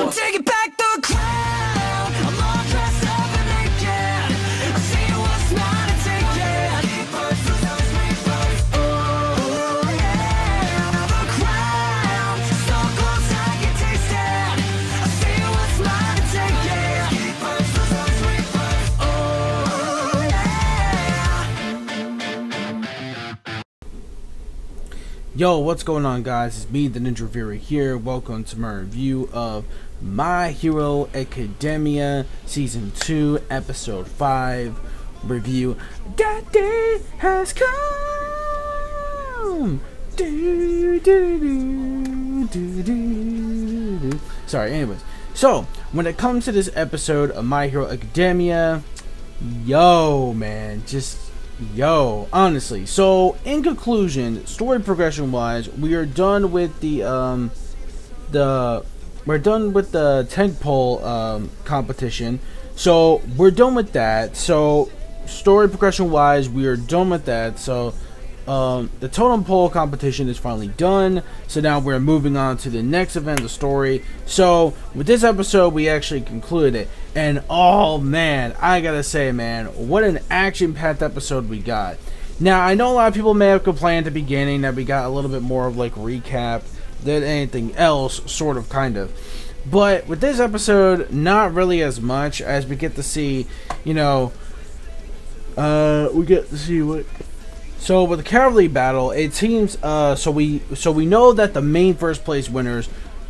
I'm taking back the crown. I'm all dressed up and naked. I see what's mine and take it. Keepers, losers, reapers. Oh yeah, the crown. So close I can taste it. I see what's mine and take it. Keepers, losers, reapers. Oh yeah. Yo, what's going on, guys? It's me, the Ninja Fury here. Welcome to my review of My Hero Academia Season 2, Episode 5 review. That day has come. Do, do, do, do, do, do. Sorry, anyways. So, when it comes to this episode of My Hero Academia, yo, man, yo, honestly. So, in conclusion, story progression wise, we are done with the tank pole competition. So, we're done with that. So, story progression wise, we are done with that. So, the totem pole competition is finally done. So now we're moving on to the next event, the story. So with this episode, we actually concluded it, and oh man, I gotta say, man, what an action-packed episode we got. Now I know a lot of people may have complained at the beginning that we got a little bit more of like recap than anything else, sort of, kind of. But with this episode, not really as much, as we get to see, you know, we get to see what. So with the CALVARY battle, it seems so we know that the main first place winners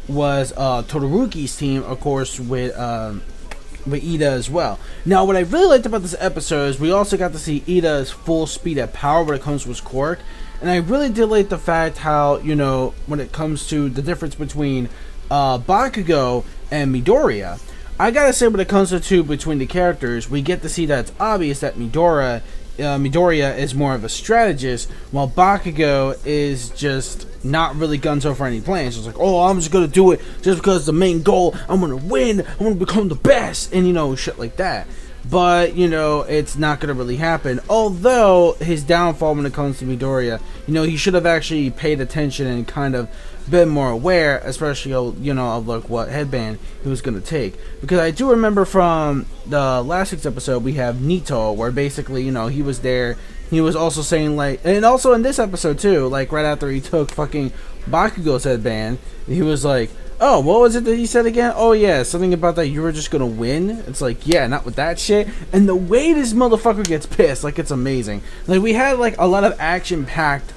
was Todoroki's team, of course, with Ida as well. Now, what I really liked about this episode is we also got to see Ida's full speed at power when it comes to his quirk, and I really did like the fact how, you know, when it comes to the difference between Bakugo and Midoriya. I gotta say, when it comes to between the characters, we get to see that it's obvious that Midoriya is more of a strategist, while Bakugo is just not really gunso for any plans. It's like, oh, I'm just gonna do it just because the main goal, I'm gonna win, I'm gonna become the best, and you know, shit like that. But you know, it's not gonna really happen. Although his downfall when it comes to Midoriya, you know, he should have actually paid attention and kind of been more aware, especially, you know, of like what headband he was gonna take. Because I do remember from the last week's episode, we have Nito, where basically, you know, he was there. He was also saying, like, and also in this episode too, like right after he took fucking Bakugo's headband, he was like, oh, what was it that he said again? Oh yeah, something about that you were just gonna win. It's like, yeah, not with that shit. And the way this motherfucker gets pissed, like, it's amazing. Like, we had like a lot of action-packed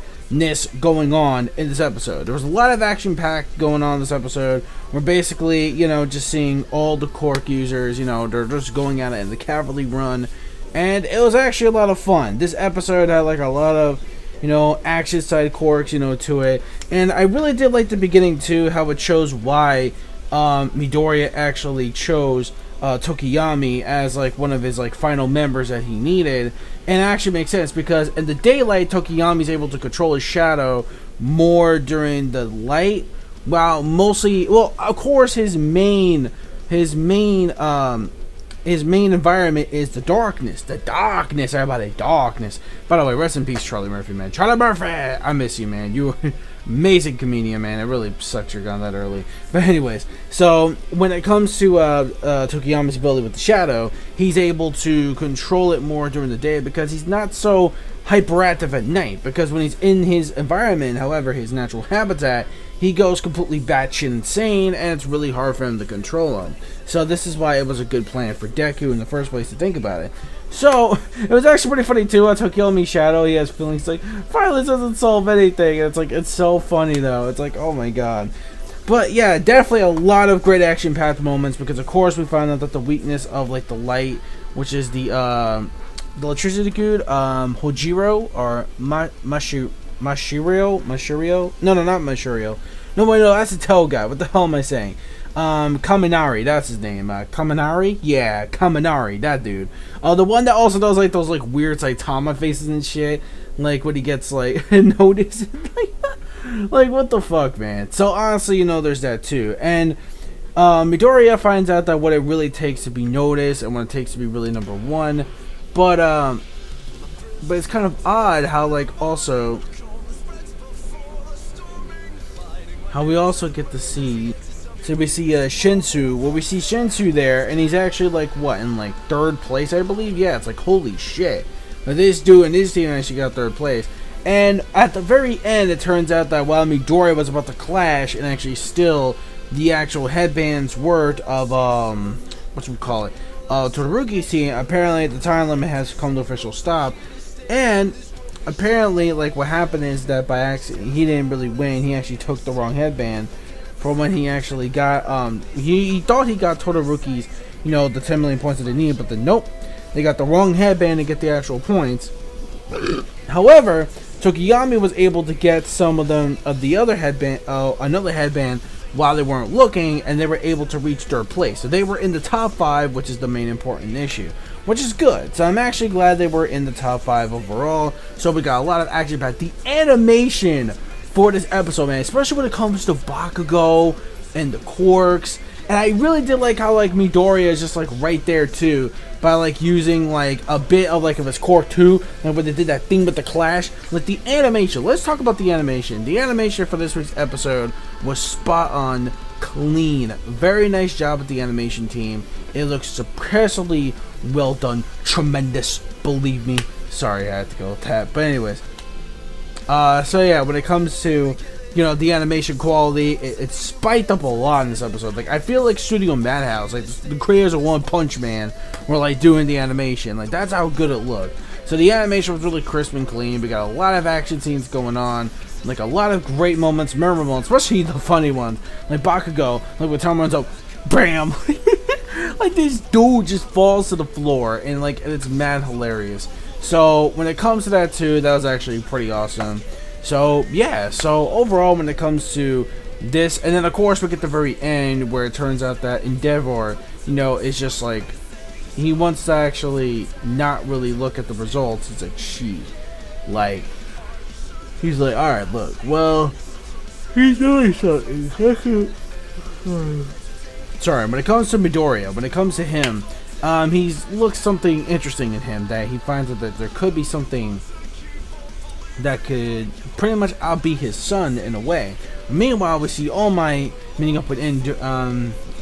going on in this episode. There was a lot of action-packed going on in this episode. We're basically, you know, just seeing all the quirk users, you know, they're just going at it in the cavalry run, and it was actually a lot of fun. This episode had like a lot of, you know, action side quirks, you know, to it, and I really did like the beginning too, how it shows why Midoriya actually chose Tokiyami as like one of his like final members that he needed. And it actually makes sense because in the daylight, Tokiyami's able to control his shadow more during the light, while mostly, well, of course, his main environment is the darkness. Everybody, darkness. By the way, rest in peace, Charlie Murphy, man. Charlie Murphy, I miss you, man. You amazing comedian, man. It really sucked your gun that early. But anyways, so when it comes to Tokiyami's ability with the shadow, he's able to control it more during the day because he's not so hyperactive at night. Because when he's in his environment, however, his natural habitat, he goes completely batshit insane, and it's really hard for him to control him. So this is why it was a good plan for Deku in the first place to think about it. So it was actually pretty funny too. On Tokiyami's shadow, he has feelings like violence doesn't solve anything. And it's like, it's so funny though. It's like, oh my god. But yeah, definitely a lot of great action-packed moments, because of course we found out that the weakness of like the light, which is the electricity dude, Hojiro or Mashirio? No, not Mashirio. No, wait, no, that's the Tell guy. What the hell am I saying? Kaminari, that's his name. Kaminari? Yeah, Kaminari, that dude. The one that also does like those like weird Saitama faces and shit. Like when he gets like noticed. Like what the fuck, man. So honestly, you know, there's that too. And Midoriya finds out that what it really takes to be noticed and what it takes to be really number one. But it's kind of odd how like also how we also get to see So we see Shinsu. Well, we see Shinsu there, and he's actually like what, in like 3rd place, I believe. Yeah, it's like holy shit. Now, this dude and his team actually got 3rd place. And at the very end, it turns out that while Midoriya was about to clash and actually steal the actual headbands worth of Todoroki's team, apparently the time limit has come to official stop. And apparently, like, what happened is that by accident he didn't really win. He actually took the wrong headband from when he actually got he thought he got Todoroki's, you know, the 10 million points that they needed, but then nope, they got the wrong headband to get the actual points. However, Tokiyami was able to get some of them of the other headband, another headband, while they weren't looking, and they were able to reach 3rd place. So they were in the top 5, which is the main important issue, which is good. So I'm actually glad they were in the top 5 overall. So we got a lot of action back. The animation for this episode, man, especially when it comes to Bakugo and the quirks. And I really did like how like Midoriya is just like right there too, by like using like a bit of like of his core too, and when they did that thing with the clash, like the animation. Let's talk about the animation. The animation for this week's episode was spot on, clean. Very nice job with the animation team. It looks surprisingly well done, tremendous. Believe me. Sorry, I had to go with that. But anyways, so yeah, when it comes to, you know, the animation quality, it's spiked up a lot in this episode. Like, I feel like Studio Madhouse, like the creators of One Punch Man, were like doing the animation. Like, that's how good it looked. So the animation was really crisp and clean. We got a lot of action scenes going on, like a lot of great moments, memorable moments, especially the funny ones, like Bakugo, like when Tom runs up, bam, like this dude just falls to the floor, and like it's mad hilarious. So when it comes to that too, that was actually pretty awesome. So yeah, so overall when it comes to this, and then of course we get the very end where it turns out that Endeavor, you know, is just like, he wants to actually not really look at the results. It's like, shit, like, he's like, alright, look, well, he's doing something. Sorry, when it comes to Midoriya, when it comes to him, he looks something interesting in him, that he finds that there could be something that could pretty much outbeat his son in a way. Meanwhile, we see All Might meeting up with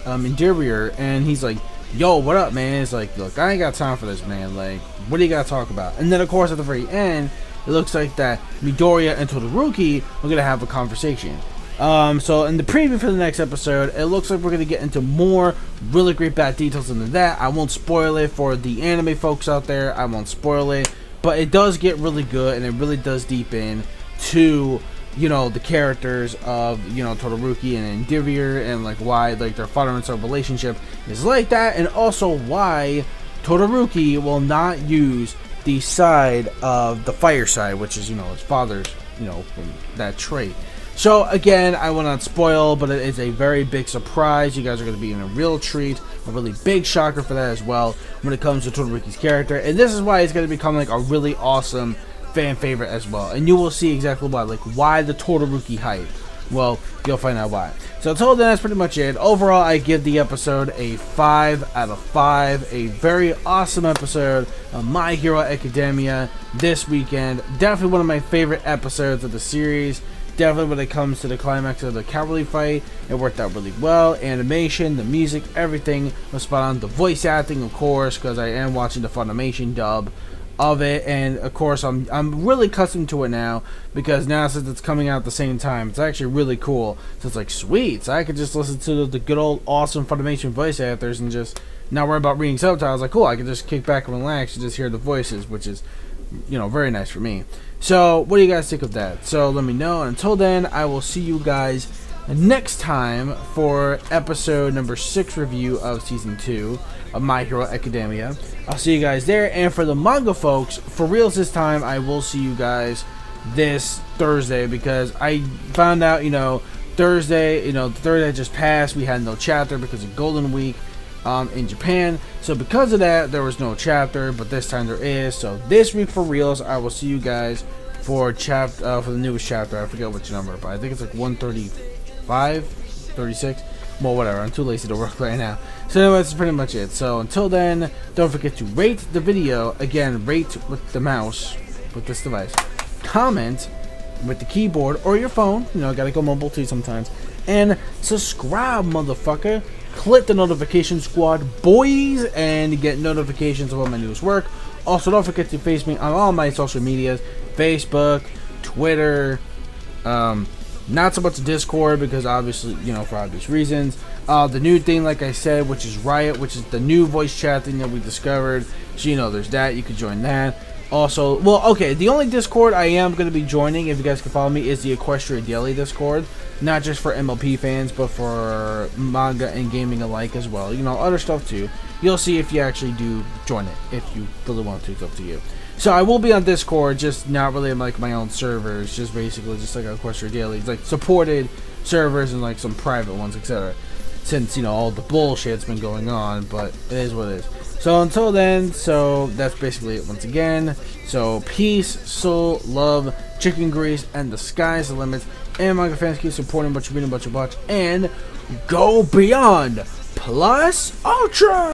Interior, and he's like, yo, what up, man? It's like, look, I ain't got time for this, man. Like, what do you gotta talk about? And then, of course, at the very end, it looks like that Midoriya and Todoroki are gonna have a conversation. So in the preview for the next episode, it looks like we're gonna get into more really great bad details into that. I won't spoil it for the anime folks out there. I won't spoil it. But it does get really good, and it really does deep in to, you know, the characters of, you know, Todoroki and Endeavor, and like why like their father and son relationship is like that, and also why Todoroki will not use the side of the fire side, which is, you know, his father's, you know, that trait. So again, I will not spoil, but it is a very big surprise. You guys are going to be in a real treat, a really big shocker for that as well when it comes to Todoroki's character. And this is why it's going to become like a really awesome fan favorite as well. And you will see exactly why, like why the Todoroki hype. Well, you'll find out why. So until then, that's pretty much it. Overall, I give the episode a 5 out of 5. A very awesome episode of My Hero Academia this weekend. Definitely one of my favorite episodes of the series. Definitely when it comes to the climax of the CALVARY fight, it worked out really well. Animation, the music, everything was spot on. The voice acting, of course, because I am watching the Funimation dub of it, and of course I'm really accustomed to it now, because now since it's coming out at the same time, it's actually really cool. So it's like, sweet, so I could just listen to the good old awesome Funimation voice actors and just not worry about reading subtitles. Like, cool, I can just kick back and relax and just hear the voices, which is, you know, very nice for me. So what do you guys think of that? So let me know, and until then, I will see you guys next time for episode number 6 review of season 2 of My Hero Academia. I'll see you guys there. And for the manga folks, for reals this time, I will see you guys this Thursday, because I found out, you know, Thursday, you know, the Thursday just passed, we had no chapter because of Golden Week in Japan. So because of that, there was no chapter, but this time there is. So this week for reals, I will see you guys for for the newest chapter. I forget which number, but I think it's like 135, 36. Well, whatever, I'm too lazy to work right now. So anyway, that's pretty much it. So until then, don't forget to rate the video. Again, rate with the mouse, with this device. Comment with the keyboard or your phone. You know, gotta go mobile too sometimes. and subscribe, motherfucker. Click the notification squad, boys, and get notifications of all my newest work. Also, don't forget to face me on all my social medias, Facebook, Twitter, not so much Discord, because obviously, you know, for obvious reasons. The new thing, like I said, which is Riot, which is the new voice chat thing that we discovered. So, you know, there's that. You can join that. Also, well, okay, the only Discord I am going to be joining, if you guys can follow me, is the Equestria Daily Discord. Not just for MLP fans, but for manga and gaming alike as well. You know, other stuff too. You'll see if you actually do join it, if you really want to. It's up to you. So I will be on Discord, just not really like my own servers, just basically just like Equestria Daily. It's like supported servers and like some private ones, etc. Since, you know, all the bullshit's been going on, but it is what it is. So until then, so that's basically it once again. So peace, soul, love, chicken grease, and the sky's the limit. And manga fans, keep supporting what you read and what you watch, and go beyond plus ultra.